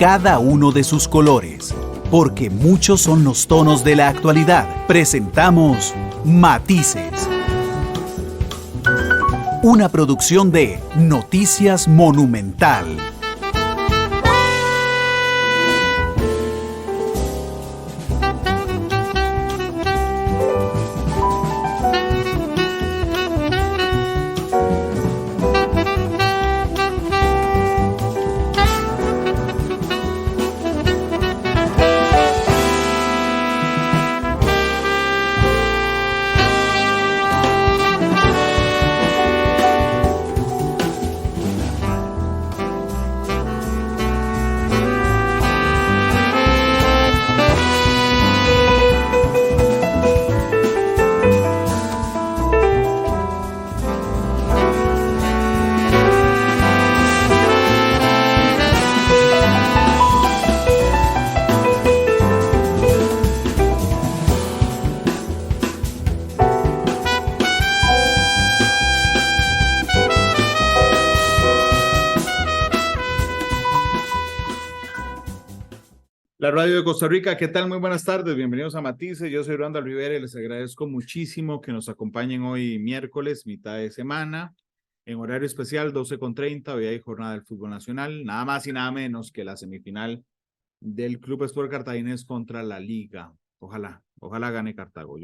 cada uno de sus colores. Porque muchos son los tonos de la actualidad. Presentamos Matices. Una producción de Noticias Monumental. La radio de Costa Rica, ¿qué tal? Muy buenas tardes, bienvenidos a Matices. Yo soy Randall Rivera y les agradezco muchísimo que nos acompañen hoy miércoles, mitad de semana, en horario especial 12:30. Hoy hay jornada del fútbol nacional, nada más y nada menos que la semifinal del Club Sport Cartaginés contra la Liga. Ojalá gane Cartago.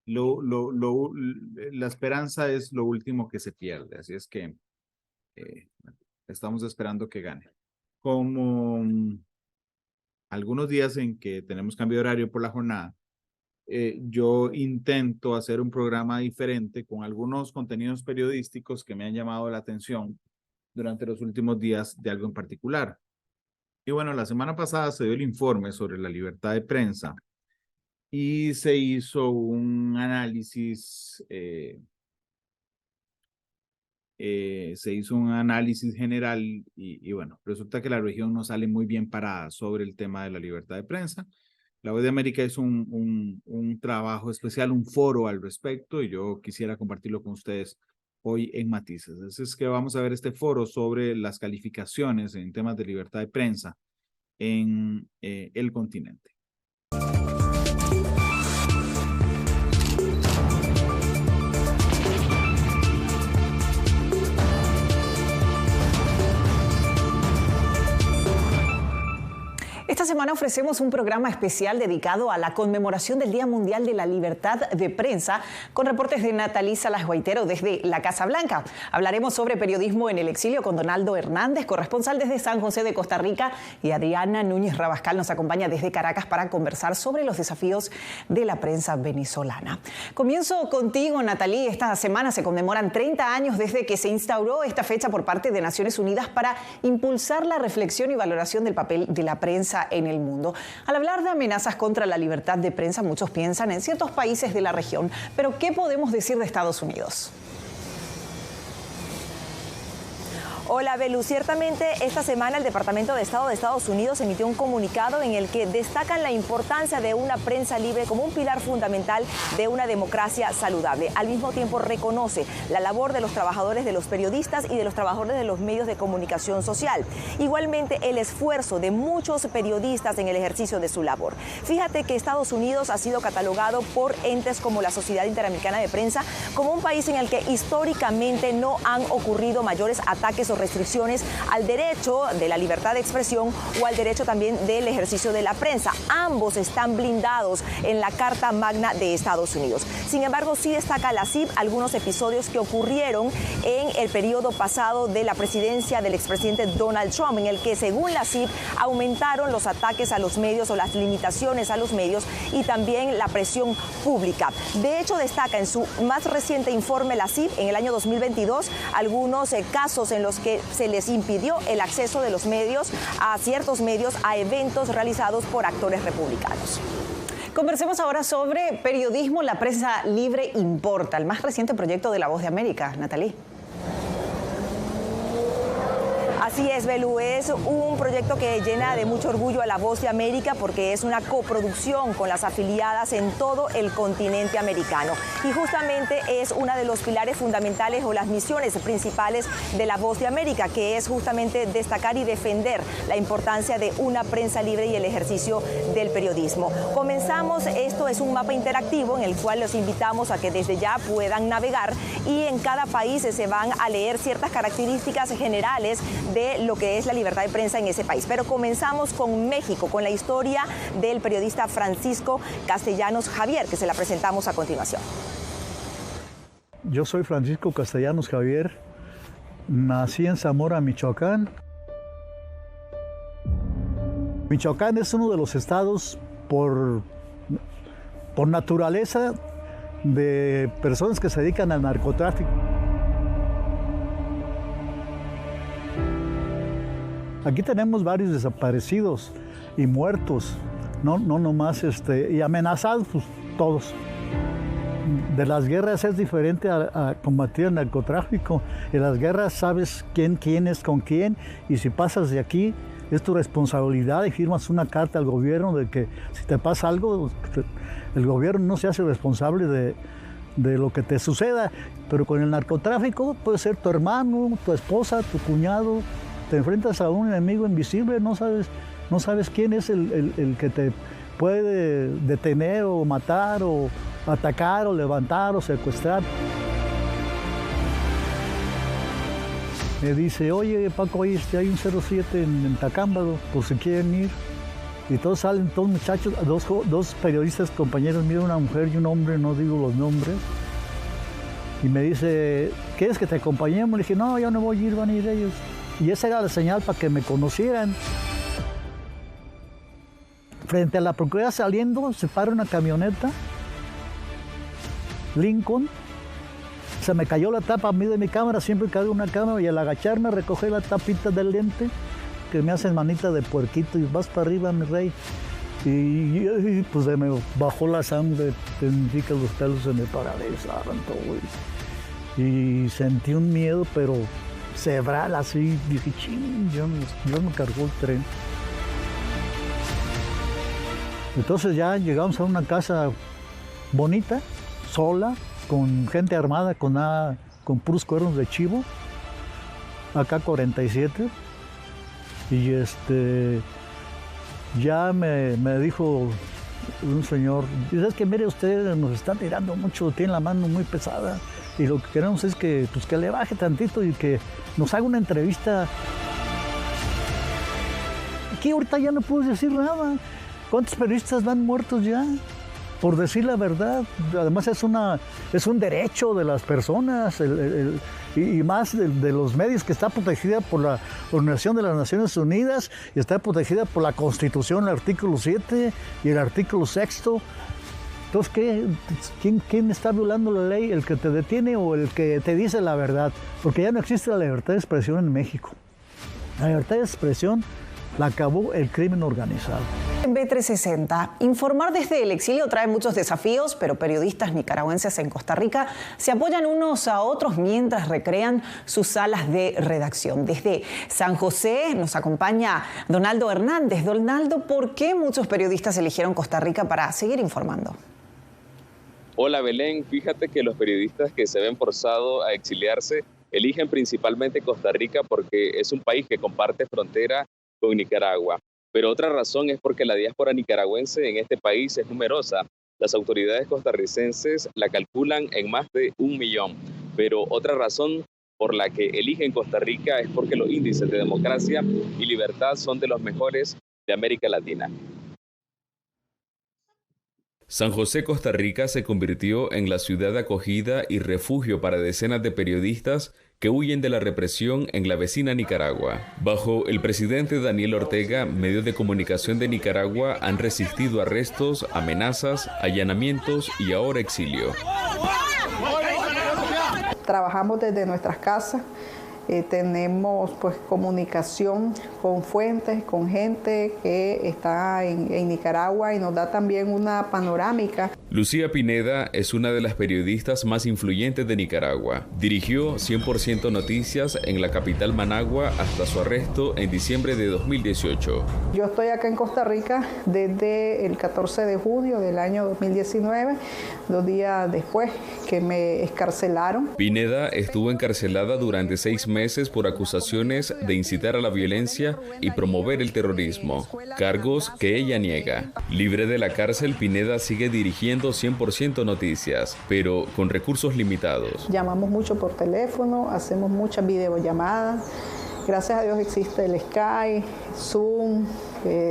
La esperanza es lo último que se pierde, así es que estamos esperando que gane. Como algunos días en que tenemos cambio de horario por la jornada, yo intento hacer un programa diferente con algunos contenidos periodísticos que me han llamado la atención durante los últimos días de algo en particular. Y bueno, la semana pasada se dio el informe sobre la libertad de prensa y se hizo un análisis general y bueno, resulta que la región no sale muy bien parada sobre el tema de la libertad de prensa. La Voz de América hizo un trabajo especial, un foro al respecto, y yo quisiera compartirlo con ustedes hoy en Matices. Así es que vamos a ver este foro sobre las calificaciones en temas de libertad de prensa en el continente. Esta semana ofrecemos un programa especial dedicado a la conmemoración del Día Mundial de la Libertad de Prensa, con reportes de Nathalie Salas Guaitero desde la Casa Blanca. Hablaremos sobre periodismo en el exilio con Donaldo Hernández, corresponsal desde San José de Costa Rica, y Adriana Núñez Rabascal nos acompaña desde Caracas para conversar sobre los desafíos de la prensa venezolana. Comienzo contigo, Nathalie. Esta semana se conmemoran 30 años desde que se instauró esta fecha por parte de Naciones Unidas para impulsar la reflexión y valoración del papel de la prensa en el mundo. Al hablar de amenazas contra la libertad de prensa, muchos piensan en ciertos países de la región. Pero, ¿qué podemos decir de Estados Unidos? Hola, Belu. Ciertamente, esta semana el Departamento de Estado de Estados Unidos emitió un comunicado en el que destacan la importancia de una prensa libre como un pilar fundamental de una democracia saludable. Al mismo tiempo, reconoce la labor de los trabajadores, de los periodistas y de los trabajadores de los medios de comunicación social. Igualmente, el esfuerzo de muchos periodistas en el ejercicio de su labor. Fíjate que Estados Unidos ha sido catalogado por entes como la Sociedad Interamericana de Prensa como un país en el que históricamente no han ocurrido mayores ataques o restricciones al derecho de la libertad de expresión o al derecho también del ejercicio de la prensa. Ambos están blindados en la Carta Magna de Estados Unidos. Sin embargo, sí destaca la CIP algunos episodios que ocurrieron en el periodo pasado de la presidencia del expresidente Donald Trump, en el que, según la CIP, aumentaron los ataques a los medios o las limitaciones a los medios y también la presión pública. De hecho, destaca en su más reciente informe la CIP en el año 2022 algunos casos en los que se les impidió el acceso de los medios a ciertos medios a eventos realizados por actores republicanos. Conversemos ahora sobre periodismo. La prensa libre importa, el más reciente proyecto de La Voz de América. Nathalie. Así es, Belú, es un proyecto que llena de mucho orgullo a La Voz de América porque es una coproducción con las afiliadas en todo el continente americano. Y justamente es uno de los pilares fundamentales o las misiones principales de La Voz de América, que es justamente destacar y defender la importancia de una prensa libre y el ejercicio del periodismo. Comenzamos, esto es un mapa interactivo en el cual los invitamos a que desde ya puedan navegar y en cada país se van a leer ciertas características generales de lo que es la libertad de prensa en ese país. Pero comenzamos con México, con la historia del periodista Francisco Castellanos Javier, que se la presentamos a continuación. Yo soy Francisco Castellanos Javier, nací en Zamora, Michoacán. Michoacán es uno de los estados por naturaleza de personas que se dedican al narcotráfico. Aquí tenemos varios desaparecidos y muertos, no nomás y amenazados, pues, todos. De las guerras es diferente a combatir el narcotráfico. En las guerras sabes quién es con quién, y si pasas de aquí es tu responsabilidad y firmas una carta al gobierno de que si te pasa algo, el gobierno no se hace responsable de lo que te suceda. Pero con el narcotráfico puede ser tu hermano, tu esposa, tu cuñado. Te enfrentas a un enemigo invisible, no sabes quién es el que te puede detener o matar o atacar o levantar o secuestrar. Me dice, oye Paco, hay un 07 en Tacámbaro, por si quieren ir. Y todos salen, todos muchachos, dos periodistas compañeros míos, una mujer y un hombre, no digo los nombres. Y me dice, ¿quieres que te acompañemos? Le dije, no, yo no voy a ir, van a ir ellos. Y esa era la señal para que me conocieran. Frente a la Procuraduría saliendo, se para una camioneta, Lincoln. Se me cayó la tapa a mí de mi cámara, siempre cargo una cámara, y al agacharme recogí la tapita del lente, que me hacen manita de puerquito, y vas para arriba, mi rey. Y pues se me bajó la sangre, significa los pelos se me paralizaron todo. Y sentí un miedo, pero cerebral así, dije, ching, yo me cargó el tren. Entonces ya llegamos a una casa bonita, sola, con gente armada, con puros cuernos de chivo, AK-47, y ya me dijo un señor, es que mire usted, nos está tirando mucho, tiene la mano muy pesada, y lo que queremos es que le baje tantito y que nos haga una entrevista. Aquí ahorita ya no puedo decir nada. ¿Cuántos periodistas van muertos ya? Por decir la verdad. Además es un derecho de las personas, y más de los medios, que está protegida por la Organización de las Naciones Unidas y está protegida por la Constitución, el artículo 7 y el artículo 6. Entonces, ¿quién está violando la ley? ¿El que te detiene o el que te dice la verdad? Porque ya no existe la libertad de expresión en México. La libertad de expresión la acabó el crimen organizado. En B360, informar desde el exilio trae muchos desafíos, pero periodistas nicaragüenses en Costa Rica se apoyan unos a otros mientras recrean sus salas de redacción. Desde San José nos acompaña Donaldo Hernández. Donaldo, ¿por qué muchos periodistas eligieron Costa Rica para seguir informando? Hola Belén, fíjate que los periodistas que se ven forzados a exiliarse eligen principalmente Costa Rica porque es un país que comparte frontera con Nicaragua. Pero otra razón es porque la diáspora nicaragüense en este país es numerosa. Las autoridades costarricenses la calculan en más de 1 millón. Pero otra razón por la que eligen Costa Rica es porque los índices de democracia y libertad son de los mejores de América Latina. San José, Costa Rica, se convirtió en la ciudad de acogida y refugio para decenas de periodistas que huyen de la represión en la vecina Nicaragua. Bajo el presidente Daniel Ortega, medios de comunicación de Nicaragua han resistido arrestos, amenazas, allanamientos y ahora exilio. Trabajamos desde nuestras casas Tenemos pues comunicación con fuentes, con gente que está en Nicaragua y nos da también una panorámica. Lucía Pineda es una de las periodistas más influyentes de Nicaragua. Dirigió 100% Noticias en la capital Managua hasta su arresto en diciembre de 2018. Yo estoy acá en Costa Rica desde el 14 de junio del año 2019, 2 días después que me excarcelaron. Pineda estuvo encarcelada durante 6 meses por acusaciones de incitar a la violencia y promover el terrorismo, cargos que ella niega. Libre de la cárcel, Pineda sigue dirigiendo 100% Noticias, pero con recursos limitados. Llamamos mucho por teléfono, hacemos muchas videollamadas. Gracias a Dios existe el Skype, Zoom,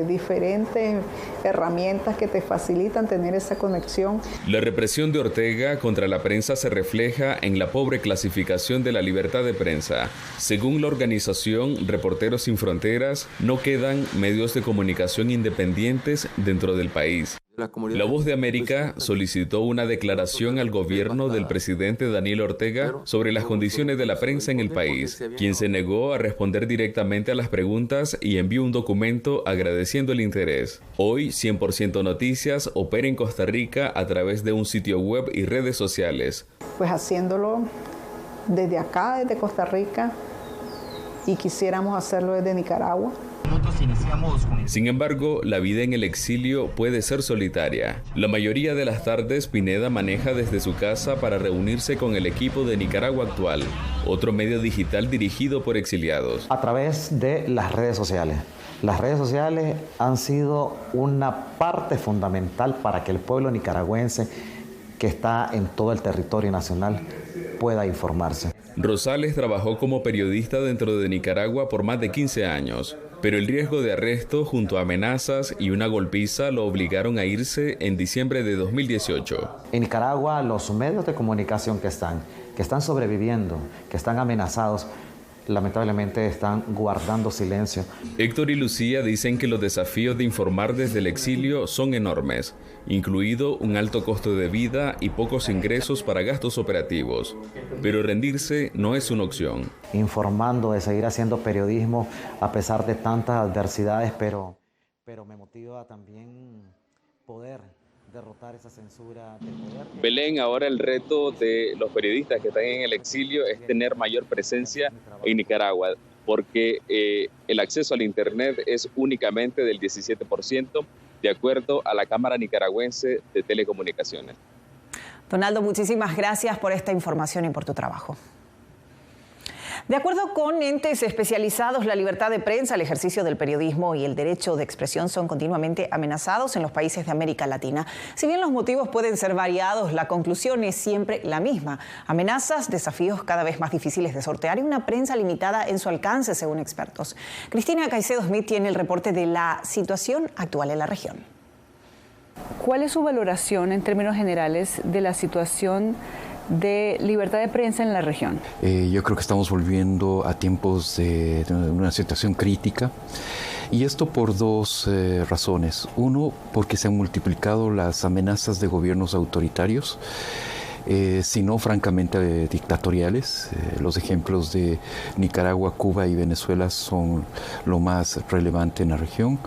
diferentes herramientas que te facilitan tener esa conexión. La represión de Ortega contra la prensa se refleja en la pobre clasificación de la libertad de prensa. Según la organización Reporteros Sin Fronteras, no quedan medios de comunicación independientes dentro del país. La Voz de América solicitó una declaración al gobierno del presidente Daniel Ortega sobre las condiciones de la prensa en el país, quien se negó a responder directamente a las preguntas y envió un documento agradeciendo el interés. Hoy, 100% Noticias opera en Costa Rica a través de un sitio web y redes sociales. Pues haciéndolo desde acá, desde Costa Rica, y quisiéramos hacerlo desde Nicaragua. Sin embargo, la vida en el exilio puede ser solitaria. La mayoría de las tardes, Pineda maneja desde su casa para reunirse con el equipo de Nicaragua Actual, otro medio digital dirigido por exiliados. A través de las redes sociales. Las redes sociales han sido una parte fundamental para que el pueblo nicaragüense que está en todo el territorio nacional pueda informarse. Rosales trabajó como periodista dentro de Nicaragua por más de 15 años, pero el riesgo de arresto junto a amenazas y una golpiza lo obligaron a irse en diciembre de 2018. En Nicaragua, los medios de comunicación que están sobreviviendo, que están amenazados, lamentablemente están guardando silencio. Héctor y Lucía dicen que los desafíos de informar desde el exilio son enormes, incluido un alto costo de vida y pocos ingresos para gastos operativos. Pero rendirse no es una opción. Informando, de seguir haciendo periodismo a pesar de tantas adversidades, pero me motiva también poder derrotar esa censura. Belén, ahora el reto de los periodistas que están en el exilio es tener mayor presencia en Nicaragua, porque el acceso al Internet es únicamente del 17%, de acuerdo a la Cámara Nicaragüense de Telecomunicaciones. Donaldo, muchísimas gracias por esta información y por tu trabajo. De acuerdo con entes especializados, la libertad de prensa, el ejercicio del periodismo y el derecho de expresión son continuamente amenazados en los países de América Latina. Si bien los motivos pueden ser variados, la conclusión es siempre la misma. Amenazas, desafíos cada vez más difíciles de sortear y una prensa limitada en su alcance, según expertos. Cristina Caicedo Smith tiene el reporte de la situación actual en la región. ¿Cuál es su valoración en términos generales de la situación de libertad de prensa en la región? Yo creo que estamos volviendo a tiempos de una situación crítica, y esto por dos razones. Uno, porque se han multiplicado las amenazas de gobiernos autoritarios, sino francamente dictatoriales. Los ejemplos de Nicaragua, Cuba y Venezuela son lo más relevante en la región.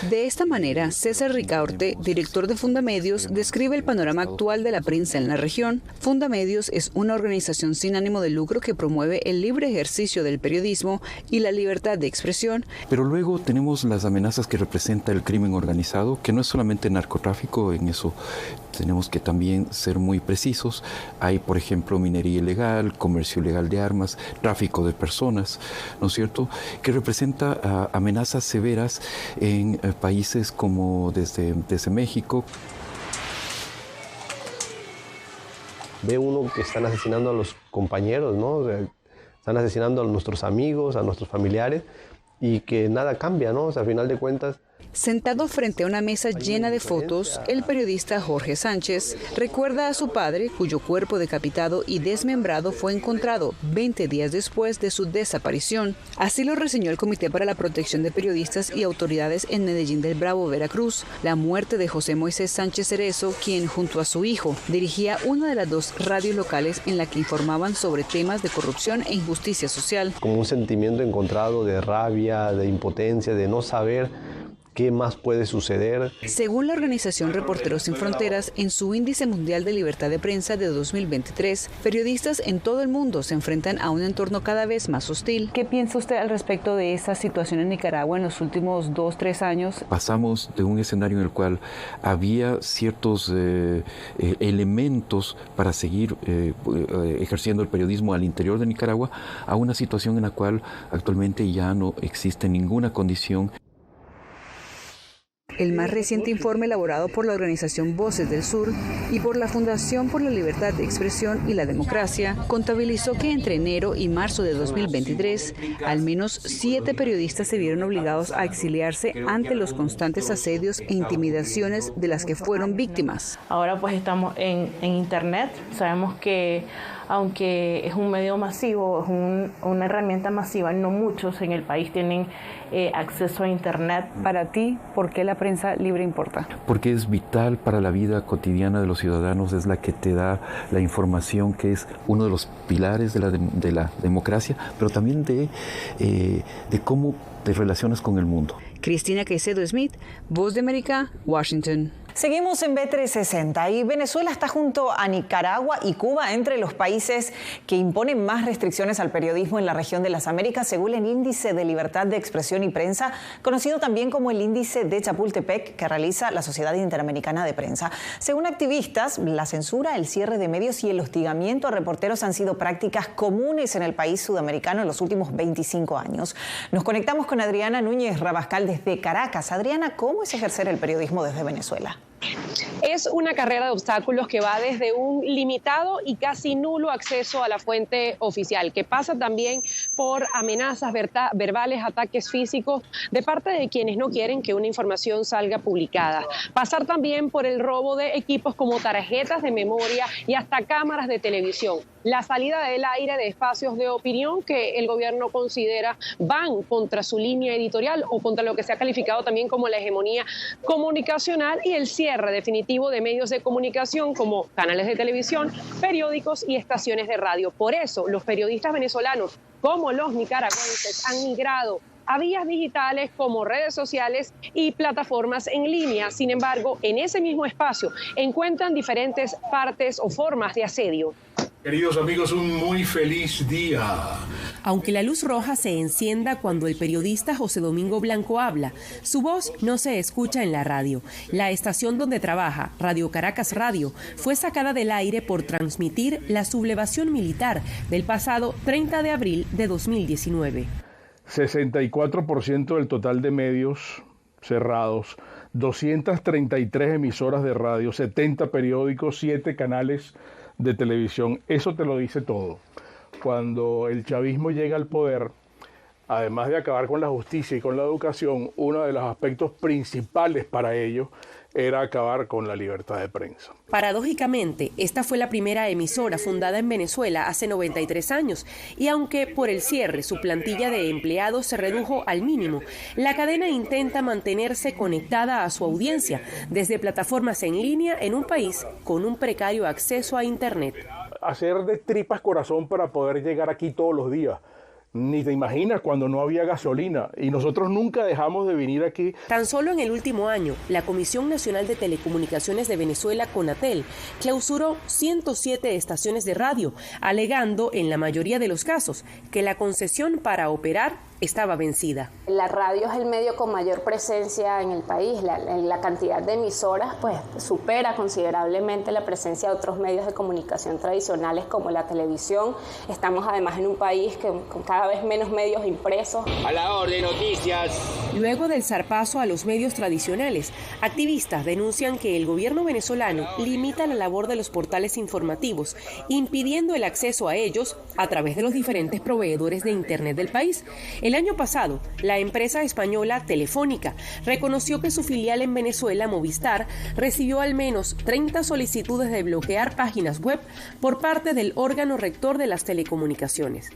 De esta manera, César Ricaurte, director de Fundamedios, describe el panorama actual de la prensa en la región. Fundamedios es una organización sin ánimo de lucro que promueve el libre ejercicio del periodismo y la libertad de expresión. Pero luego tenemos las amenazas que representa el crimen organizado, que no es solamente narcotráfico, en eso tenemos que también ser muy precisos. Hay, por ejemplo, minería ilegal, comercio ilegal de armas, tráfico de personas, ¿no es cierto?, que representa amenazas severas en países como desde México. Ve uno que están asesinando a los compañeros, ¿no? O sea, están asesinando a nuestros amigos, a nuestros familiares, y que nada cambia, ¿no? O sea, a final de cuentas, Sentado frente a una mesa llena de fotos, el periodista Jorge Sánchez recuerda a su padre, cuyo cuerpo decapitado y desmembrado fue encontrado 20 días después de su desaparición. Así lo reseñó el Comité para la Protección de Periodistas y autoridades en Medellín del Bravo, Veracruz. La muerte de José Moisés Sánchez Cerezo, quien junto a su hijo dirigía una de las 2 radios locales en la que informaban sobre temas de corrupción e injusticia social. Como un sentimiento encontrado de rabia, de impotencia, de no saber ¿qué más puede suceder? Según la organización Reporteros Sin Fronteras, en su Índice Mundial de Libertad de Prensa de 2023, periodistas en todo el mundo se enfrentan a un entorno cada vez más hostil. ¿Qué piensa usted al respecto de esa situación en Nicaragua en los últimos 2-3 años? Pasamos de un escenario en el cual había ciertos elementos para seguir ejerciendo el periodismo al interior de Nicaragua a una situación en la cual actualmente ya no existe ninguna condición. El más reciente informe elaborado por la organización Voces del Sur y por la Fundación por la Libertad de Expresión y la Democracia contabilizó que entre enero y marzo de 2023, al menos 7 periodistas se vieron obligados a exiliarse ante los constantes asedios e intimidaciones de las que fueron víctimas. Ahora pues estamos en Internet, sabemos que aunque es un medio masivo, es una herramienta masiva, no muchos en el país tienen acceso a Internet. Para ti, ¿por qué la prensa libre importa? Porque es vital para la vida cotidiana de los ciudadanos, es la que te da la información, que es uno de los pilares de la democracia, pero también de cómo te relacionas con el mundo. Cristina Caicedo Smith, Voz de América, Washington. Seguimos en B360 y Venezuela está junto a Nicaragua y Cuba entre los países que imponen más restricciones al periodismo en la región de las Américas, según el Índice de Libertad de Expresión y Prensa, conocido también como el Índice de Chapultepec, que realiza la Sociedad Interamericana de Prensa. Según activistas, la censura, el cierre de medios y el hostigamiento a reporteros han sido prácticas comunes en el país sudamericano en los últimos 25 años. Nos conectamos con Adriana Núñez Rabascal desde Caracas. Adriana, ¿cómo es ejercer el periodismo desde Venezuela? Es una carrera de obstáculos que va desde un limitado y casi nulo acceso a la fuente oficial, que pasa también por amenazas verbales, ataques físicos de parte de quienes no quieren que una información salga publicada. Pasar también por el robo de equipos como tarjetas de memoria y hasta cámaras de televisión. La salida del aire de espacios de opinión que el gobierno considera van contra su línea editorial o contra lo que se ha calificado también como la hegemonía comunicacional, y el cierre definitivo de medios de comunicación como canales de televisión, periódicos y estaciones de radio. Por eso, los periodistas venezolanos, como los nicaragüenses, han migrado a vías digitales como redes sociales y plataformas en línea. Sin embargo, en ese mismo espacio encuentran diferentes partes o formas de asedio. Queridos amigos, un muy feliz día. Aunque la luz roja se encienda cuando el periodista José Domingo Blanco habla, su voz no se escucha en la radio. La estación donde trabaja, Radio Caracas Radio, fue sacada del aire por transmitir la sublevación militar del pasado 30 de abril de 2019. 64% del total de medios cerrados, 233 emisoras de radio, 70 periódicos, 7 canales de televisión. Eso te lo dice todo. Cuando el chavismo llega al poder, además de acabar con la justicia y con la educación, uno de los aspectos principales para ello era acabar con la libertad de prensa. Paradójicamente, esta fue la primera emisora fundada en Venezuela hace 93 años, y aunque por el cierre su plantilla de empleados se redujo al mínimo, la cadena intenta mantenerse conectada a su audiencia desde plataformas en línea en un país con un precario acceso a Internet. Hacer de tripas corazón para poder llegar aquí todos los días. Ni te imaginas cuando no había gasolina, y nosotros nunca dejamos de venir aquí. Tan solo en el último año, la Comisión Nacional de Telecomunicaciones de Venezuela, CONATEL, clausuró 107 estaciones de radio, alegando en la mayoría de los casos que la concesión para operar estaba vencida. La radio es el medio con mayor presencia en el país. La cantidad de emisoras pues supera considerablemente la presencia de otros medios de comunicación tradicionales como la televisión. Estamos además en un país con cada vez menos medios impresos. A la orden, noticias. Luego del zarpazo a los medios tradicionales, activistas denuncian que el gobierno venezolano limita la labor de los portales informativos, impidiendo el acceso a ellos a través de los diferentes proveedores de Internet del país. El El año pasado, la empresa española Telefónica reconoció que su filial en Venezuela, Movistar, recibió al menos 30 solicitudes de bloquear páginas web por parte del órgano rector de las telecomunicaciones.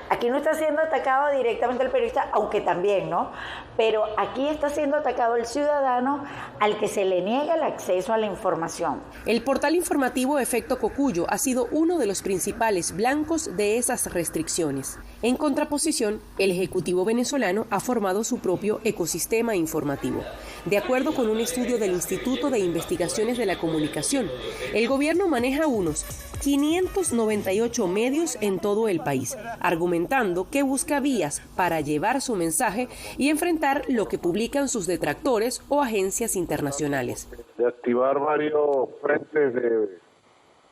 Aquí no está siendo atacado directamente el periodista, aunque también, ¿no? Pero aquí está siendo atacado el ciudadano al que se le niega el acceso a la información. El portal informativo Efecto Cocuyo ha sido uno de los principales blancos de esas restricciones. En contraposición, el Ejecutivo venezolano ha formado su propio ecosistema informativo. De acuerdo con un estudio del Instituto de Investigaciones de la Comunicación, el gobierno maneja unos 598 medios en todo el país, argumentando que busca vías para llevar su mensaje y enfrentar lo que publican sus detractores o agencias internacionales. De activar varios frentes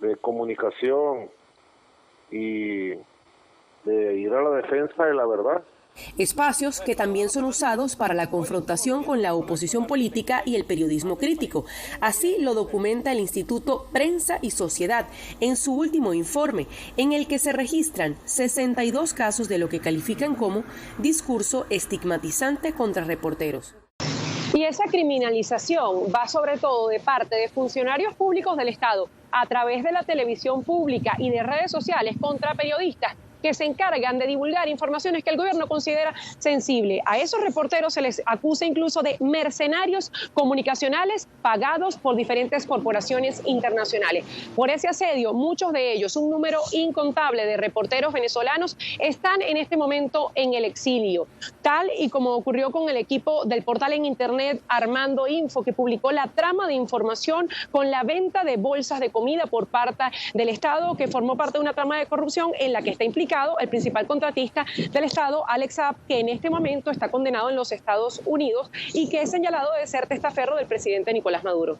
de comunicación y de ir a la defensa de la verdad. Espacios que también son usados para la confrontación con la oposición política y el periodismo crítico. Así lo documenta el Instituto Prensa y Sociedad en su último informe, en el que se registran 62 casos de lo que califican como discurso estigmatizante contra reporteros. Y esa criminalización va sobre todo de parte de funcionarios públicos del Estado a través de la televisión pública y de redes sociales contra periodistas que se encargan de divulgar informaciones que el gobierno considera sensible. A esos reporteros se les acusa incluso de mercenarios comunicacionales pagados por diferentes corporaciones internacionales. Por ese asedio, muchos de ellos, un número incontable de reporteros venezolanos, están en este momento en el exilio. Tal y como ocurrió con el equipo del portal en internet Armando Info, que publicó la trama de información con la venta de bolsas de comida por parte del Estado, que formó parte de una trama de corrupción en la que está implicado el principal contratista del Estado, Alex Saab, que en este momento está condenado en los Estados Unidos y que es señalado de ser testaferro del presidente Nicolás Maduro.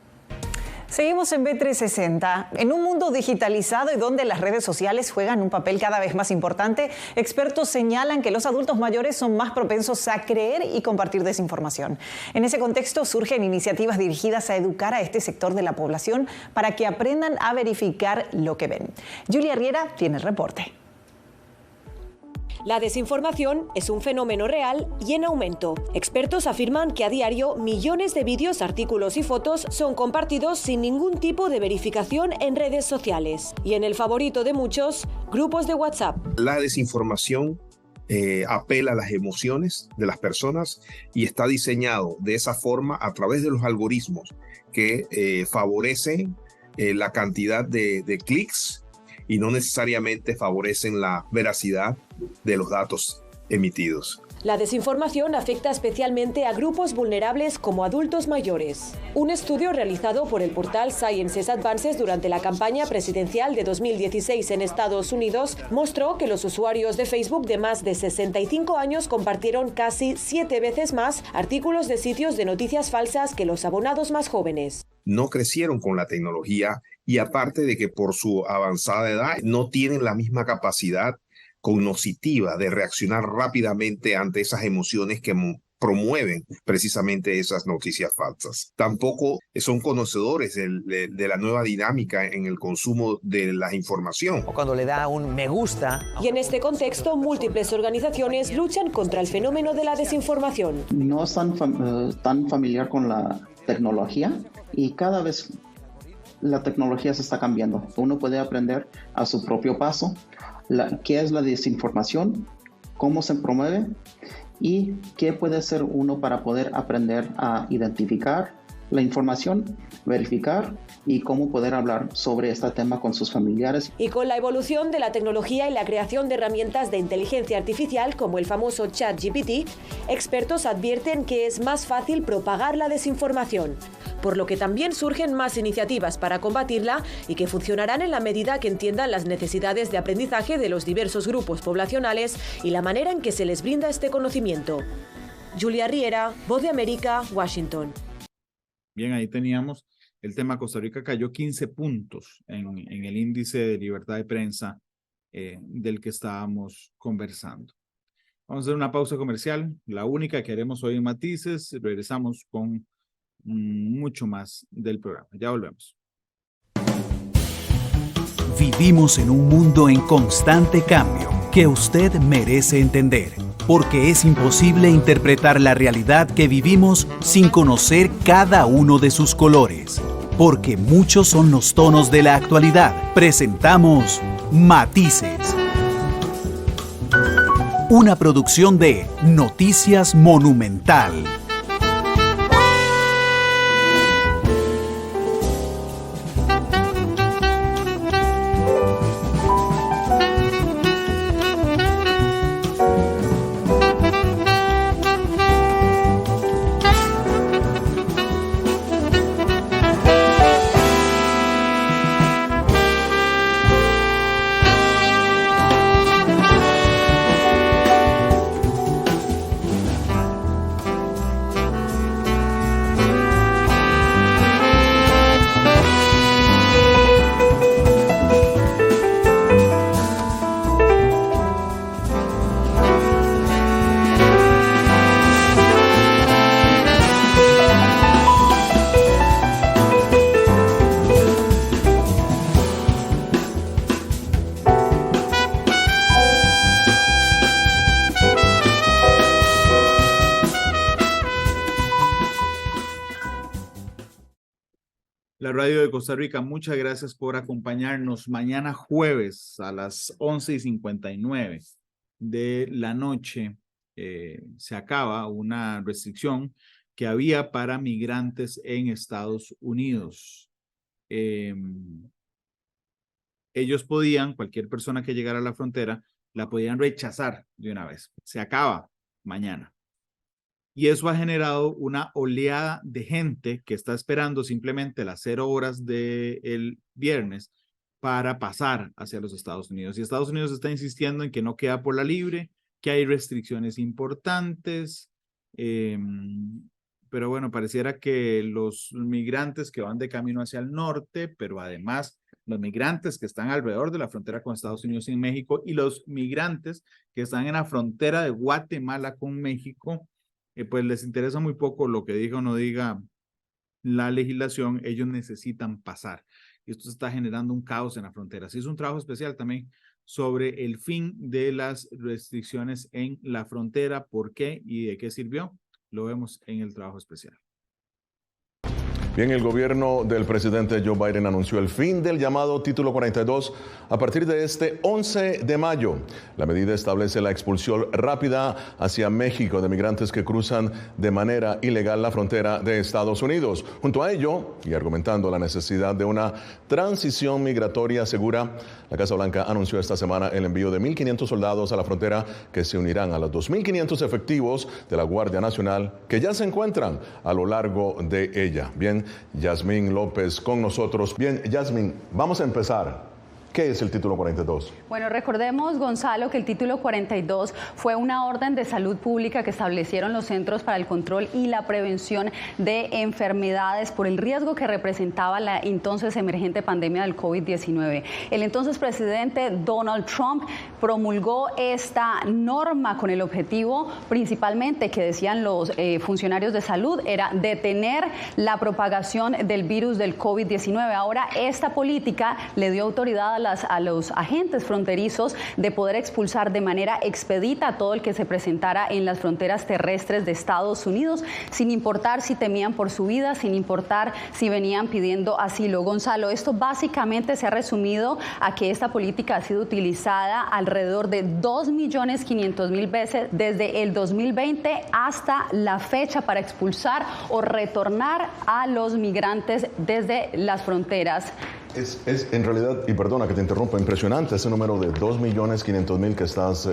Seguimos en B360. En un mundo digitalizado y donde las redes sociales juegan un papel cada vez más importante, expertos señalan que los adultos mayores son más propensos a creer y compartir desinformación. En ese contexto surgen iniciativas dirigidas a educar a este sector de la población para que aprendan a verificar lo que ven. Julia Riera tiene el reporte. La desinformación es un fenómeno real y en aumento. Expertos afirman que a diario millones de vídeos, artículos y fotos son compartidos sin ningún tipo de verificación en redes sociales. Y en el favorito de muchos, grupos de WhatsApp. La desinformación apela a las emociones de las personas y está diseñado de esa forma a través de los algoritmos que favorecen la cantidad de clics y no necesariamente favorecen la veracidad de los datos emitidos. La desinformación afecta especialmente a grupos vulnerables como adultos mayores. Un estudio realizado por el portal Sciences Advances durante la campaña presidencial de 2016 en Estados Unidos mostró que los usuarios de Facebook de más de 65 años compartieron casi 7 veces más artículos de sitios de noticias falsas que los abonados más jóvenes. No crecieron con la tecnología y aparte de que por su avanzada edad no tienen la misma capacidad cognitiva de reaccionar rápidamente ante esas emociones que promueven precisamente esas noticias falsas. Tampoco son conocedores de la nueva dinámica en el consumo de la información. O cuando le da un me gusta. Y en este contexto, múltiples organizaciones luchan contra el fenómeno de la desinformación. No están tan familiar con la tecnología y cada vez la tecnología se está cambiando. Uno puede aprender a su propio paso qué es la desinformación, cómo se promueve y qué puede hacer uno para poder aprender a identificar la información, verificar y cómo poder hablar sobre este tema con sus familiares. Y con la evolución de la tecnología y la creación de herramientas de inteligencia artificial como el famoso ChatGPT, expertos advierten que es más fácil propagar la desinformación, por lo que también surgen más iniciativas para combatirla y que funcionarán en la medida que entiendan las necesidades de aprendizaje de los diversos grupos poblacionales y la manera en que se les brinda este conocimiento. Julia Riera, Voz de América, Washington. Bien, ahí teníamos el tema. Costa Rica cayó 15 puntos en el índice de libertad de prensa del que estábamos conversando. Vamos a hacer una pausa comercial, la única que haremos hoy en Matices. Regresamos con mucho más del programa. Ya volvemos. Vivimos en un mundo en constante cambio que usted merece entender. porque es imposible interpretar la realidad que vivimos sin conocer cada uno de sus colores. Porque muchos son los tonos de la actualidad, presentamos Matices. Una producción de Noticias Monumental. La Radio de Costa Rica, muchas gracias por acompañarnos. Mañana jueves a las 11:59 de la noche se acaba una restricción que había para migrantes en Estados Unidos. Ellos podían, cualquier persona que llegara a la frontera, la podían rechazar de una vez. Se acaba mañana. Y eso ha generado una oleada de gente que está esperando simplemente las 0 horas del viernes para pasar hacia los Estados Unidos. Y Estados Unidos está insistiendo en que no queda por la libre, que hay restricciones importantes. Pero bueno, pareciera que los migrantes que van de camino hacia el norte, pero además los migrantes que están alrededor de la frontera con Estados Unidos y México, y los migrantes que están en la frontera de Guatemala con México, pues les interesa muy poco lo que diga o no diga la legislación. Ellos necesitan pasar. Y esto está generando un caos en la frontera. Se hizo un trabajo especial también sobre el fin de las restricciones en la frontera, por qué y de qué sirvió. Lo vemos en el trabajo especial. Bien, el gobierno del presidente Joe Biden anunció el fin del llamado Título 42 a partir de este 11 de mayo. La medida establece la expulsión rápida hacia México de migrantes que cruzan de manera ilegal la frontera de Estados Unidos. Junto a ello, y argumentando la necesidad de una transición migratoria segura, la Casa Blanca anunció esta semana el envío de 1.500 soldados a la frontera que se unirán a los 2.500 efectivos de la Guardia Nacional que ya se encuentran a lo largo de ella. Bien, Yasmín López con nosotros. Bien, Yasmín, vamos a empezar. ¿Qué es el Título 42? Bueno, recordemos, Gonzalo, que el Título 42 fue una orden de salud pública que establecieron los Centros para el Control y la Prevención de Enfermedades por el riesgo que representaba la entonces emergente pandemia del COVID-19. El entonces presidente Donald Trump promulgó esta norma con el objetivo principalmente, que decían los funcionarios de salud, era detener la propagación del virus del COVID-19. Ahora, esta política le dio autoridad a los agentes fronterizos de poder expulsar de manera expedita a todo el que se presentara en las fronteras terrestres de Estados Unidos, sin importar si temían por su vida, sin importar si venían pidiendo asilo. Gonzalo, esto básicamente se ha resumido a que esta política ha sido utilizada alrededor de 2.500.000 veces desde el 2020 hasta la fecha para expulsar o retornar a los migrantes desde las fronteras. Es en realidad, y perdona que te interrumpa, impresionante ese número de 2.500.000 que estás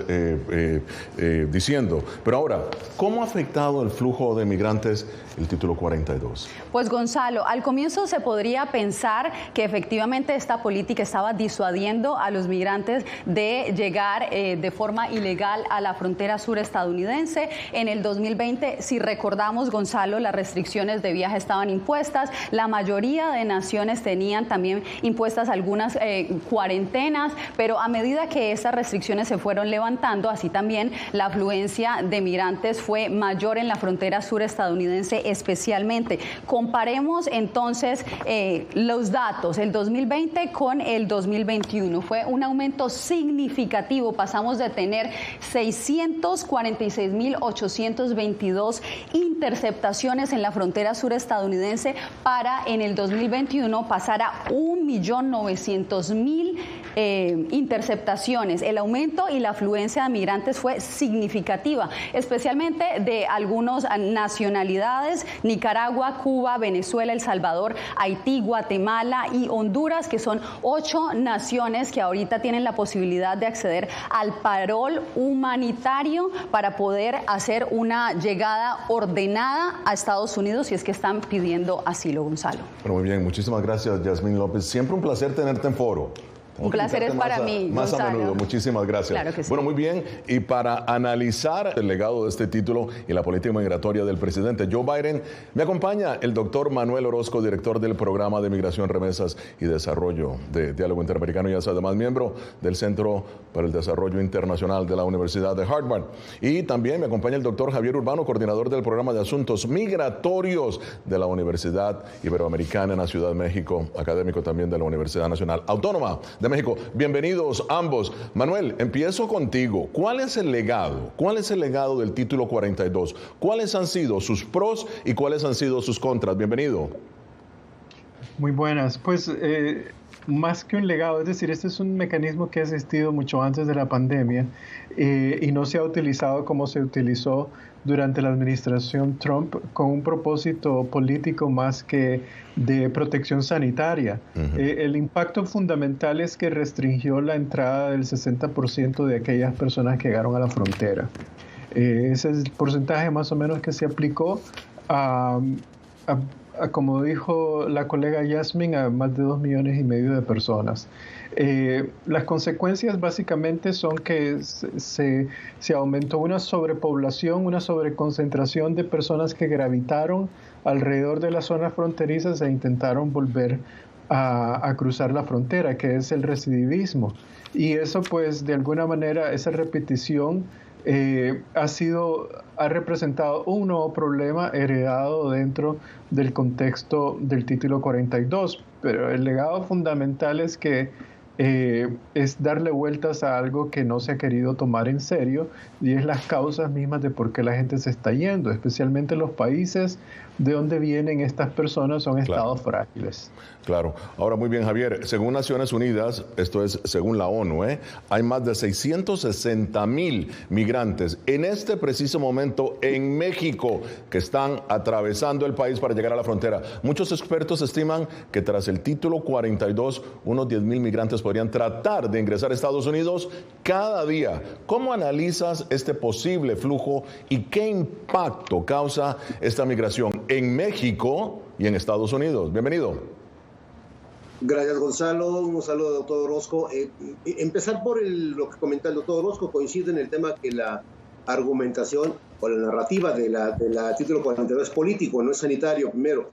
diciendo. Pero ahora, ¿cómo ha afectado el flujo de migrantes el Título 42? Pues Gonzalo, al comienzo se podría pensar que efectivamente esta política estaba disuadiendo a los migrantes de llegar de forma ilegal a la frontera sur estadounidense. En el 2020, si recordamos, Gonzalo, las restricciones de viaje estaban impuestas. La mayoría de naciones tenían también impuestas algunas cuarentenas, pero a medida que estas restricciones se fueron levantando, así también la afluencia de migrantes fue mayor en la frontera sur estadounidense especialmente. Comparemos entonces los datos, el 2020 con el 2021. Fue un aumento significativo. Pasamos de tener 646.822 interceptaciones en la frontera sur estadounidense para en el 2021 pasar a 1.900.000 interceptaciones. El aumento y la afluencia de migrantes fue significativa, especialmente de algunas nacionalidades: Nicaragua, Cuba, Venezuela, El Salvador, Haití, Guatemala y Honduras, que son 8 naciones que ahorita tienen la posibilidad de acceder al parol humanitario para poder hacer una llegada ordenada a Estados Unidos si es que están pidiendo asilo, Gonzalo. Bueno, muy bien, muchísimas gracias, Yasmín López. Siempre un placer tenerte en Foro. Un placer es para mí, más Gonzalo. a menudo. Muchísimas gracias. Claro que sí. Bueno, muy bien. Y para analizar el legado de este título y la política migratoria del presidente Joe Biden, me acompaña el doctor Manuel Orozco, director del Programa de Migración, Remesas y Desarrollo de Diálogo Interamericano, y es además miembro del Centro para el Desarrollo Internacional de la Universidad de Harvard. Y también me acompaña el doctor Javier Urbano, coordinador del Programa de Asuntos Migratorios de la Universidad Iberoamericana en la Ciudad de México, académico también de la Universidad Nacional Autónoma de México. Bienvenidos ambos. Manuel, empiezo contigo. ¿Cuál es el legado? ¿Cuál es el legado del título 42? ¿Cuáles han sido sus pros y cuáles han sido sus contras? Bienvenido. Muy buenas. Pues más que un legado, es decir, este es un mecanismo que ha existido mucho antes de la pandemia y no se ha utilizado como se utilizó durante la administración Trump, con un propósito político más que de protección sanitaria. El impacto fundamental es que restringió la entrada del 60% de aquellas personas que llegaron a la frontera. Ese es el porcentaje más o menos que se aplicó como dijo la colega Yasmín, a más de 2,5 millones de personas. Las consecuencias básicamente son que se aumentó una sobrepoblación, una sobreconcentración de personas que gravitaron alrededor de las zonas fronterizas e intentaron volver a cruzar la frontera, que es el recidivismo. Y eso, pues, de alguna manera, esa repetición ha representado un nuevo problema heredado dentro del contexto del título 42, pero el legado fundamental es que es darle vueltas a algo que no se ha querido tomar en serio, y es las causas mismas de por qué la gente se está yendo, especialmente los países de donde vienen estas personas son estados frágiles. Claro. Ahora, muy bien, Javier, según Naciones Unidas, esto es según la ONU, hay más de 660,000 migrantes en este preciso momento en México que están atravesando el país para llegar a la frontera. Muchos expertos estiman que tras el título 42, unos 10,000 migrantes podrían tratar de ingresar a Estados Unidos cada día. ¿Cómo analizas este posible flujo y qué impacto causa esta migración en México y en Estados Unidos? Bienvenido. Gracias, Gonzalo. Un saludo, doctor Orozco. Empezar por lo que comenta el doctor Orozco, coincide en el tema que la argumentación o la narrativa de la título 42 es político, no es sanitario, primero.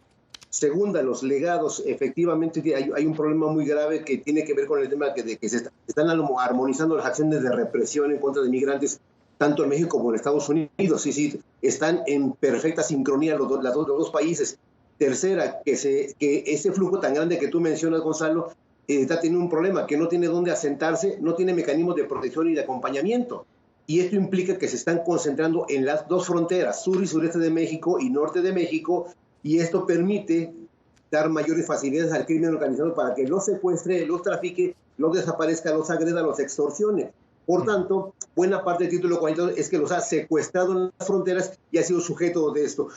Segunda, los legados, efectivamente hay un problema muy grave que tiene que ver con el tema de que se están armonizando las acciones de represión en contra de migrantes, tanto en México como en Estados Unidos. Sí, están en perfecta sincronía los dos países. Tercera, que ese flujo tan grande que tú mencionas, Gonzalo, está teniendo un problema, que no tiene dónde asentarse, no tiene mecanismos de protección y de acompañamiento. Y esto implica que se están concentrando en las dos fronteras, sur y sureste de México y norte de México, y esto permite dar mayores facilidades al crimen organizado para que los secuestre, los trafique, los desaparezca, los agreda, los extorsione. Por tanto, buena parte del título 42 es que los ha secuestrado en las fronteras y ha sido sujeto de esto.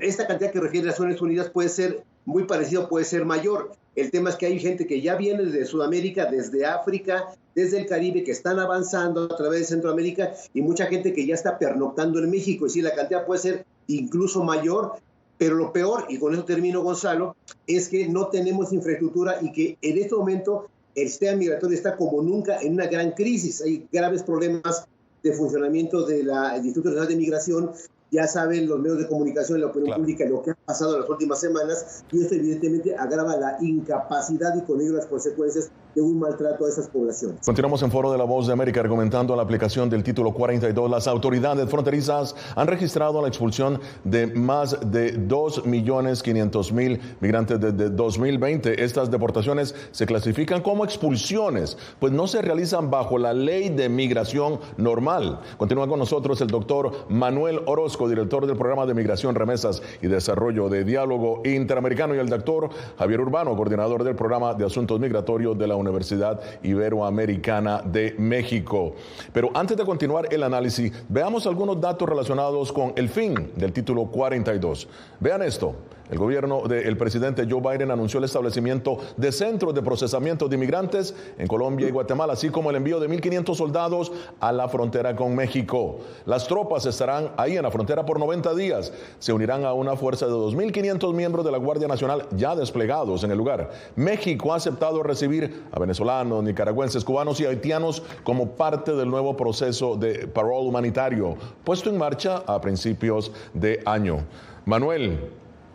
Esta cantidad que refiere a Naciones Unidas puede ser muy parecida, puede ser mayor. El tema es que hay gente que ya viene desde Sudamérica, desde África, desde el Caribe, que están avanzando a través de Centroamérica, y mucha gente que ya está pernoctando en México. Es decir, la cantidad puede ser incluso mayor, pero lo peor, y con eso termino, Gonzalo, es que no tenemos infraestructura y que en este momento el sistema migratorio está como nunca en una gran crisis. Hay graves problemas de funcionamiento del Instituto Nacional de Migración. Ya saben los medios de comunicación y la opinión pública lo que ha pasado en las últimas semanas, y esto evidentemente agrava la incapacidad y con ello las consecuencias de un maltrato a esas poblaciones. Continuamos en Foro de la Voz de América argumentando la aplicación del título 42. Las autoridades fronterizas han registrado la expulsión de más de 2.500.000 migrantes desde 2020. Estas deportaciones se clasifican como expulsiones, pues no se realizan bajo la ley de migración normal. Continúa con nosotros el doctor Manuel Orozco, director del programa de Migración, Remesas y Desarrollo de Diálogo Interamericano, y el doctor Javier Urbano, coordinador del programa de Asuntos Migratorios de la Universidad Iberoamericana de México. Pero antes de continuar el análisis, veamos algunos datos relacionados con el fin del título 42. Vean esto. El gobierno del presidente Joe Biden anunció el establecimiento de centros de procesamiento de inmigrantes en Colombia y Guatemala, así como el envío de 1.500 soldados a la frontera con México. Las tropas estarán ahí en la frontera por 90 días. Se unirán a una fuerza de 2.500 miembros de la Guardia Nacional ya desplegados en el lugar. México ha aceptado recibir a venezolanos, nicaragüenses, cubanos y haitianos como parte del nuevo proceso de parole humanitario puesto en marcha a principios de año. Manuel,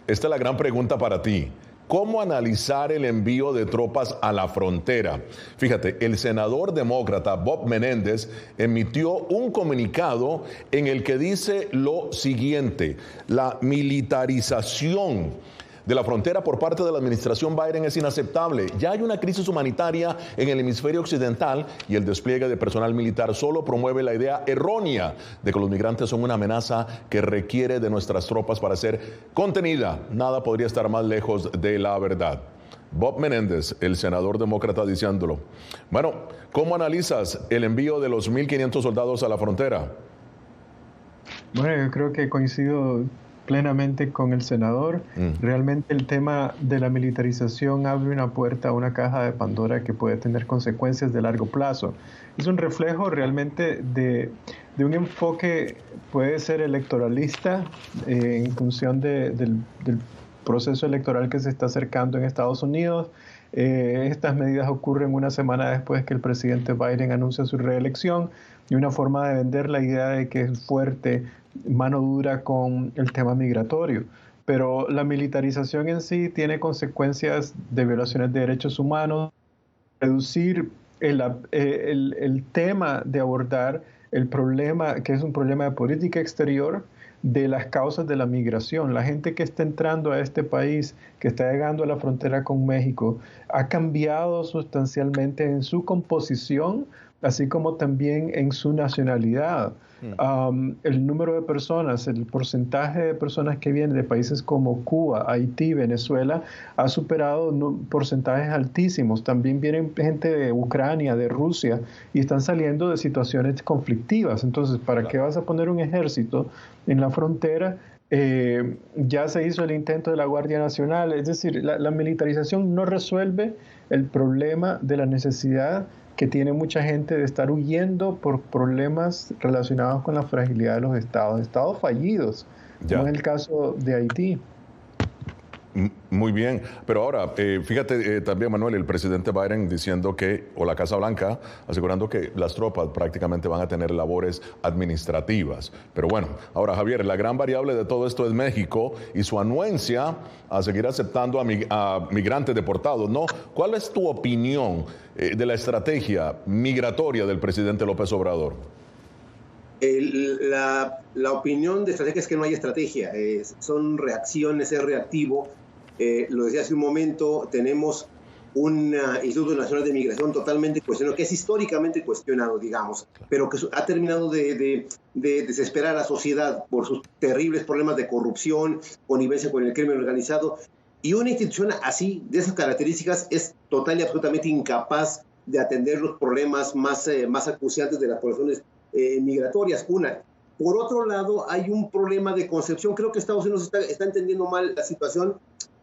esta es la gran pregunta para ti. ¿Cómo analizar el envío de tropas a la frontera? Fíjate, el senador demócrata Bob Menéndez emitió un comunicado en el que dice lo siguiente: la militarización de la frontera por parte de la administración Biden es inaceptable. Ya hay una crisis humanitaria en el hemisferio occidental y el despliegue de personal militar solo promueve la idea errónea de que los migrantes son una amenaza que requiere de nuestras tropas para ser contenida. Nada podría estar más lejos de la verdad. Bob Menéndez, el senador demócrata, diciéndolo. Bueno, ¿cómo analizas el envío de los 1.500 soldados a la frontera? Bueno, yo creo que coincido plenamente con el senador. Realmente el tema de la militarización abre una puerta a una caja de Pandora que puede tener consecuencias de largo plazo. Es un reflejo realmente de un enfoque, puede ser electoralista, en función del proceso electoral que se está acercando en Estados Unidos. Estas medidas ocurren una semana después que el presidente Biden anuncia su reelección, y una forma de vender la idea de que es fuerte, mano dura con el tema migratorio. Pero la militarización en sí tiene consecuencias de violaciones de derechos humanos. Reducir el tema de abordar el problema, que es un problema de política exterior, de las causas de la migración. La gente que está entrando a este país, que está llegando a la frontera con México, ha cambiado sustancialmente en su composición, así como también en su nacionalidad. El número de personas, el porcentaje de personas que vienen de países como Cuba, Haití, Venezuela, ha superado porcentajes altísimos. También vienen gente de Ucrania, de Rusia, y están saliendo de situaciones conflictivas. Entonces, ¿para qué vas a poner un ejército en la frontera? Ya se hizo el intento de la Guardia Nacional. Es decir, la militarización no resuelve el problema de la necesidad que tiene mucha gente de estar huyendo por problemas relacionados con la fragilidad de los estados fallidos, como en el caso de Haití. Muy bien, pero ahora, fíjate también, Manuel, el presidente Biden diciendo que, o la Casa Blanca, asegurando que las tropas prácticamente van a tener labores administrativas. Pero bueno, ahora, Javier, la gran variable de todo esto es México y su anuencia a seguir aceptando a migrantes deportados, ¿no? ¿Cuál es tu opinión de la estrategia migratoria del presidente López Obrador? La opinión de estrategia es que no hay estrategia, son reacciones, es reactivo. Lo decía hace un momento, tenemos un Instituto Nacional de Migración totalmente cuestionado, que es históricamente cuestionado, digamos, pero que ha terminado de desesperar a la sociedad por sus terribles problemas de corrupción, connivencia con el crimen organizado. Y una institución así, de esas características, es total y absolutamente incapaz de atender los problemas más acuciantes de las poblaciones migratorias. Por otro lado, hay un problema de concepción. Creo que Estados Unidos está entendiendo mal la situación,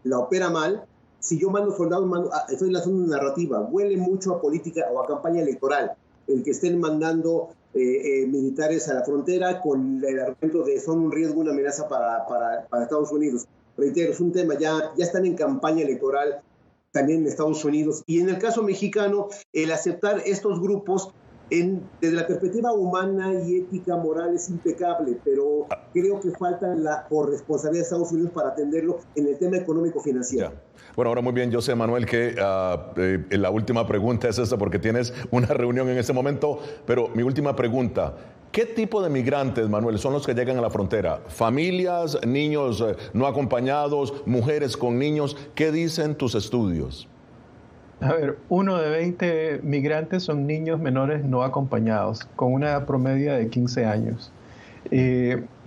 la opera mal. Si yo mando soldados, estoy lanzando una narrativa. Huele mucho a política o a campaña electoral. El que estén mandando militares a la frontera con el argumento de son un riesgo, una amenaza para Estados Unidos. Reitero, es un tema, ya están en campaña electoral también en Estados Unidos. Y en el caso mexicano, el aceptar estos grupos Desde la perspectiva humana y ética moral es impecable, pero creo que falta la corresponsabilidad de Estados Unidos para atenderlo en el tema económico-financiero. Bueno, ahora muy bien, yo sé, Manuel, que la última pregunta es esta porque tienes una reunión en este momento, pero mi última pregunta, ¿qué tipo de migrantes, Manuel, son los que llegan a la frontera? ¿Familias, niños no acompañados, mujeres con niños? ¿Qué dicen tus estudios? A ver, 1 de 20 migrantes son niños menores no acompañados, con una edad promedia de 15 años.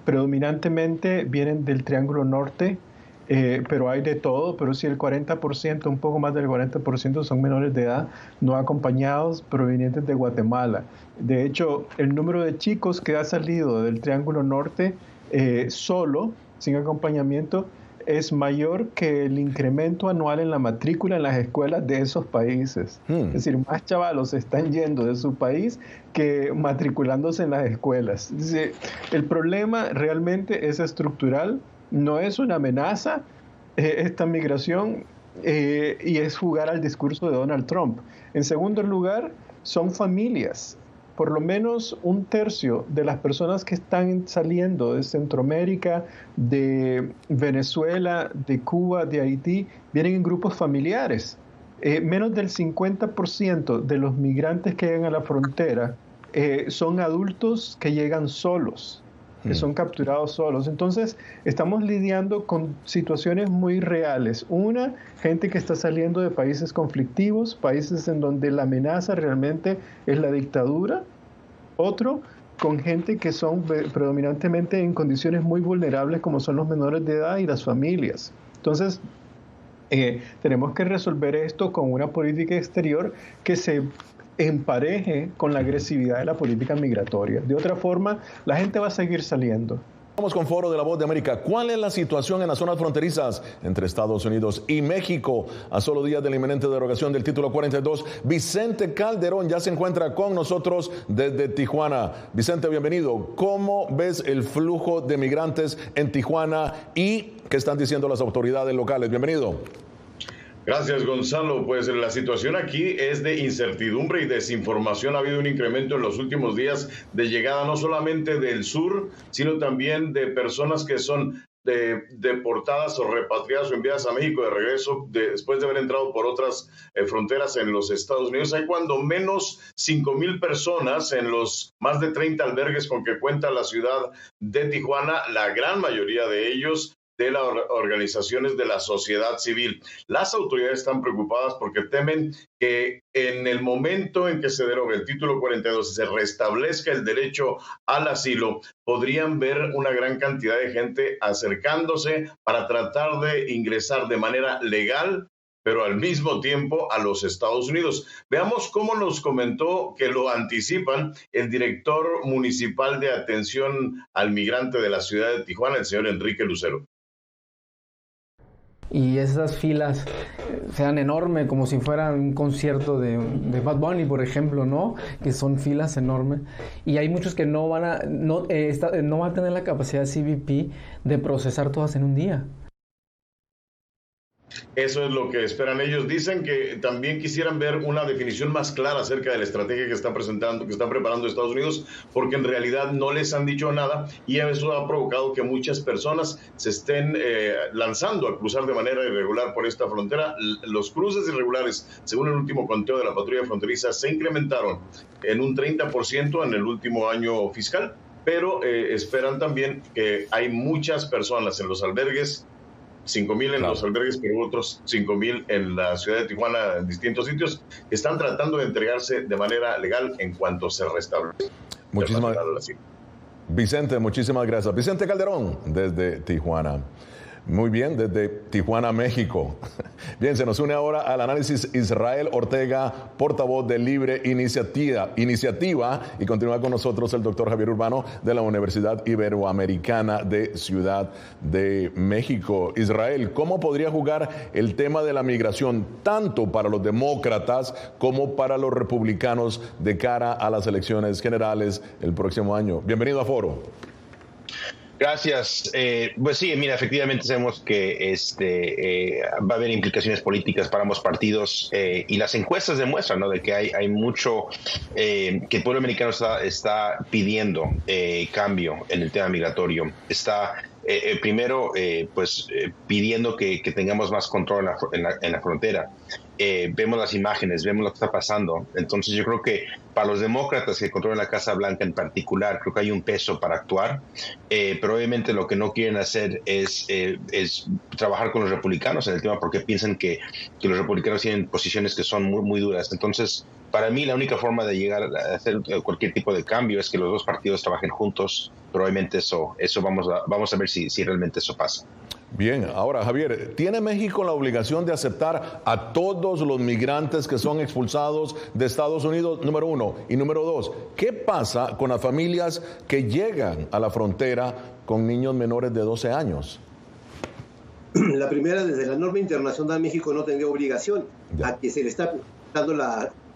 Predominantemente vienen del Triángulo Norte, pero hay de todo, pero sí el 40%, un poco más del 40% son menores de edad no acompañados provenientes de Guatemala. De hecho, el número de chicos que ha salido del Triángulo Norte solo, sin acompañamiento, es mayor que el incremento anual en la matrícula en las escuelas de esos países. Es decir, más chavalos están yendo de su país que matriculándose en las escuelas. Es decir, el problema realmente es estructural, no es una amenaza esta migración y es jugar al discurso de Donald Trump. En segundo lugar, son familias. Por lo menos 1/3 de las personas que están saliendo de Centroamérica, de Venezuela, de Cuba, de Haití, vienen en grupos familiares. Menos del 50% de los migrantes que llegan a la frontera son adultos que llegan solos, que son capturados solos. Entonces, estamos lidiando con situaciones muy reales. Una, gente que está saliendo de países conflictivos, países en donde la amenaza realmente es la dictadura. Otro, con gente que son predominantemente en condiciones muy vulnerables, como son los menores de edad y las familias. Entonces, tenemos que resolver esto con una política exterior que se empareje con la agresividad de la política migratoria. De otra forma, la gente va a seguir saliendo. Vamos con Foro de la Voz de América. ¿Cuál es la situación en las zonas fronterizas entre Estados Unidos y México? A solo días de la inminente derogación del título 42, Vicente Calderón ya se encuentra con nosotros desde Tijuana. Vicente, bienvenido. ¿Cómo ves el flujo de migrantes en Tijuana y qué están diciendo las autoridades locales? Bienvenido. Gracias, Gonzalo. Pues la situación aquí es de incertidumbre y desinformación. Ha habido un incremento en los últimos días de llegada no solamente del sur, sino también de personas que son deportadas o repatriadas o enviadas a México de regreso después de haber entrado por otras fronteras en los Estados Unidos. Hay cuando menos 5,000 personas en los más de 30 albergues con que cuenta la ciudad de Tijuana, la gran mayoría de ellos de las organizaciones de la sociedad civil. Las autoridades están preocupadas porque temen que en el momento en que se derogue el título 42 y se restablezca el derecho al asilo, podrían ver una gran cantidad de gente acercándose para tratar de ingresar de manera legal, pero al mismo tiempo a los Estados Unidos. Veamos cómo nos comentó que lo anticipan el director municipal de atención al migrante de la ciudad de Tijuana, el señor Enrique Lucero. Y esas filas sean enormes, como si fuera un concierto de Bad Bunny, por ejemplo, ¿no? Que son filas enormes. Y hay muchos que no van a tener la capacidad CBP de procesar todas en un día. Eso es lo que esperan ellos. Dicen que también quisieran ver una definición más clara acerca de la estrategia que están presentando, que están preparando Estados Unidos, porque en realidad no les han dicho nada y eso ha provocado que muchas personas se estén lanzando a cruzar de manera irregular por esta frontera. Los cruces irregulares, según el último conteo de la patrulla fronteriza, se incrementaron en un 30% en el último año fiscal, pero esperan también que hay muchas personas en los albergues, 5,000 en los albergues, pero otros 5,000 en la ciudad de Tijuana, en distintos sitios, que están tratando de entregarse de manera legal en cuanto se restablezca. Muchísimas gracias. Vicente, muchísimas gracias. Vicente Calderón, desde Tijuana. Muy bien, desde Tijuana, México. Bien, se nos une ahora al análisis Israel Ortega, portavoz de Libre Iniciativa, y continúa con nosotros el doctor Javier Urbano de la Universidad Iberoamericana de Ciudad de México. Israel, ¿cómo podría jugar el tema de la migración tanto para los demócratas como para los republicanos de cara a las elecciones generales el próximo año? Bienvenido a Foro. Gracias. Pues sí, mira, efectivamente sabemos que va a haber implicaciones políticas para ambos partidos y las encuestas demuestran, ¿no?, de que hay mucho que el pueblo americano está pidiendo cambio en el tema migratorio. Está primero pidiendo que tengamos más control en la frontera. Vemos las imágenes, vemos lo que está pasando. Entonces yo creo que para los demócratas que controlan la Casa Blanca en particular, creo que hay un peso para actuar, pero obviamente lo que no quieren hacer es trabajar con los republicanos en el tema, porque piensan que los republicanos tienen posiciones que son muy, muy duras. Entonces, para mí la única forma de llegar a hacer cualquier tipo de cambio es que los dos partidos trabajen juntos, pero obviamente eso vamos a ver si realmente eso pasa. Bien, ahora Javier, ¿tiene México la obligación de aceptar a todos los migrantes que son expulsados de Estados Unidos? Número uno. Y número dos, ¿qué pasa con las familias que llegan a la frontera con niños menores de 12 años? La primera, desde la norma internacional, México no tendría obligación a que se le está dando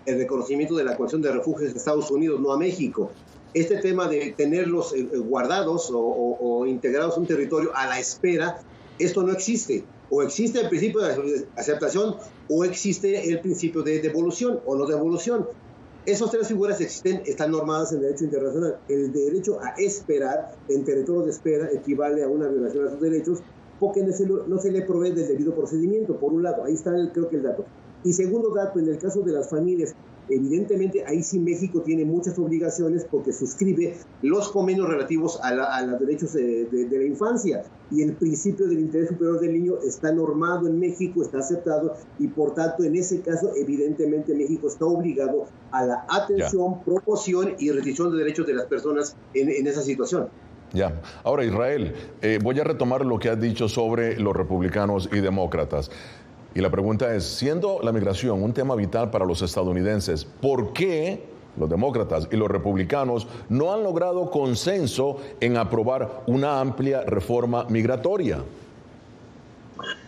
el reconocimiento de la condición de refugios de Estados Unidos, no a México. Este tema de tenerlos guardados o integrados a un territorio a la espera, esto no existe. O existe el principio de aceptación o existe el principio de devolución o no devolución. Esas tres figuras están normadas en el derecho internacional. El derecho a esperar en territorio de espera equivale a una violación a sus derechos porque no se le provee del debido procedimiento, por un lado. Ahí está creo que el dato. Y segundo dato, en el caso de las familias, evidentemente ahí sí México tiene muchas obligaciones porque suscribe los convenios relativos a los derechos de la infancia, y el principio del interés superior del niño está normado en México, está aceptado, y por tanto en ese caso evidentemente México está obligado a la atención, promoción y restricción de derechos de las personas en esa situación. Ya. Ahora, Israel, voy a retomar lo que has dicho sobre los republicanos y demócratas. Y la pregunta es, siendo la migración un tema vital para los estadounidenses, ¿por qué los demócratas y los republicanos no han logrado consenso en aprobar una amplia reforma migratoria?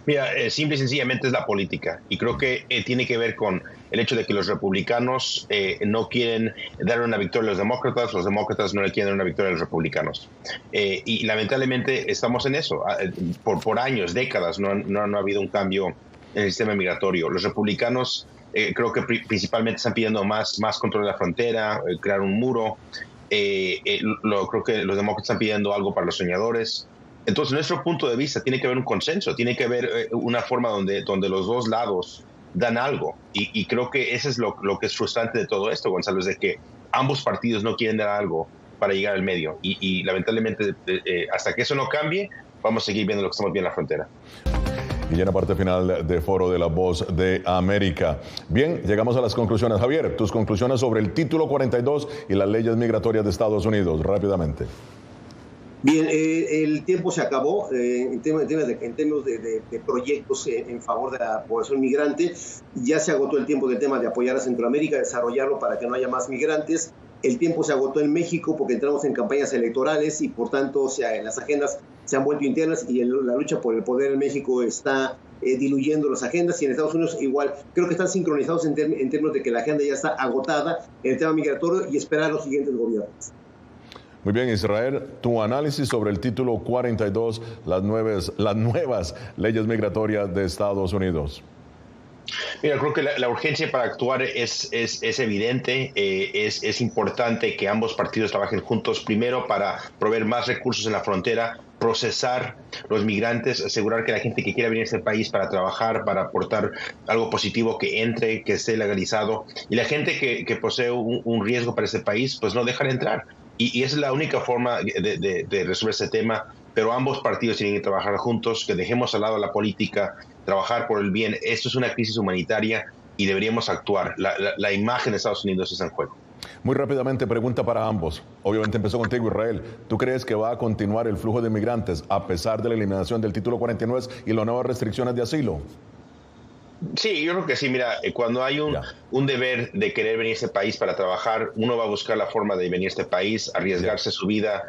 Mira, simple y sencillamente es la política, y creo que tiene que ver con el hecho de que los republicanos no quieren dar una victoria a los demócratas no le quieren dar una victoria a los republicanos. Y lamentablemente estamos en eso. Por años, décadas, no ha habido un cambio en el sistema migratorio. Los republicanos creo que principalmente están pidiendo más control de la frontera, crear un muro. Creo que los demócratas están pidiendo algo para los soñadores. Entonces, nuestro punto de vista tiene que haber un consenso, tiene que haber una forma donde los dos lados dan algo. Y creo que eso es lo que es frustrante de todo esto, Gonzalo, es de que ambos partidos no quieren dar algo para llegar al medio. Y lamentablemente, hasta que eso no cambie, vamos a seguir viendo lo que estamos viendo en la frontera. Y ya en la parte final de Foro de la Voz de América. Bien, llegamos a las conclusiones. Javier, tus conclusiones sobre el título 42 y las leyes migratorias de Estados Unidos, rápidamente. Bien, el tiempo se acabó en términos de proyectos en favor de la población migrante. Ya se agotó el tiempo del tema de apoyar a Centroamérica, desarrollarlo para que no haya más migrantes. El tiempo se agotó en México porque entramos en campañas electorales y por tanto las agendas se han vuelto internas y la lucha por el poder en México está diluyendo las agendas, y en Estados Unidos igual. Creo que están sincronizados en términos de que la agenda ya está agotada en el tema migratorio y esperar los siguientes gobiernos. Muy bien, Israel, tu análisis sobre el título 42, las nuevas leyes migratorias de Estados Unidos. Mira, creo que la urgencia para actuar es evidente. Es importante que ambos partidos trabajen juntos, primero para proveer más recursos en la frontera, procesar los migrantes, asegurar que la gente que quiera venir a este país para trabajar, para aportar algo positivo, que entre, que esté legalizado, y la gente que posee un riesgo para este país, pues no dejar entrar. Y esa es la única forma de resolver este tema, pero ambos partidos tienen que trabajar juntos, que dejemos al lado la política, trabajar por el bien. Esto es una crisis humanitaria y deberíamos actuar. La imagen de Estados Unidos está en juego. Muy rápidamente, pregunta para ambos. Obviamente empezó contigo, Israel. ¿Tú crees que va a continuar el flujo de migrantes a pesar de la eliminación del título 49 y las nuevas restricciones de asilo? Sí, yo creo que sí. Mira, cuando hay un deber de querer venir a este país para trabajar, uno va a buscar la forma de venir a este país, arriesgarse su vida.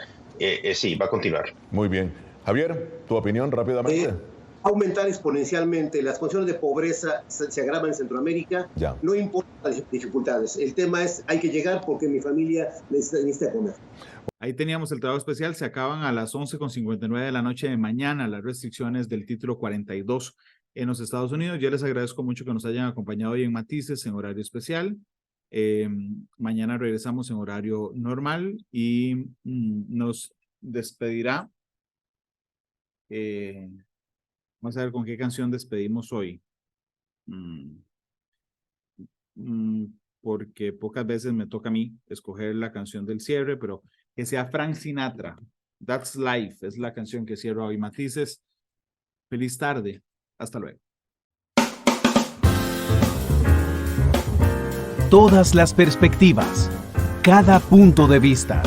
Sí, va a continuar. Muy bien. Javier, ¿tu opinión rápidamente? aumentar exponencialmente. Las condiciones de pobreza se agravan en Centroamérica. Ya. No importa las dificultades. El tema es, hay que llegar porque mi familia necesita comer. Ahí teníamos el trabajo especial. Se acaban a las 11:59 de la noche de mañana las restricciones del título 42 en los Estados Unidos. Yo les agradezco mucho que nos hayan acompañado hoy en Matices en horario especial. Mañana regresamos en horario normal y nos despedirá. Vamos a ver con qué canción despedimos hoy. Porque pocas veces me toca a mí escoger la canción del cierre, pero que sea Frank Sinatra. That's Life es la canción que cierra hoy Matices. Feliz tarde. Hasta luego. Todas las perspectivas, cada punto de vista.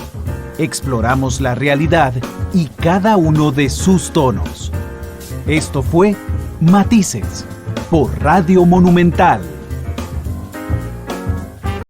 Exploramos la realidad y cada uno de sus tonos. Esto fue Matices por Radio Monumental.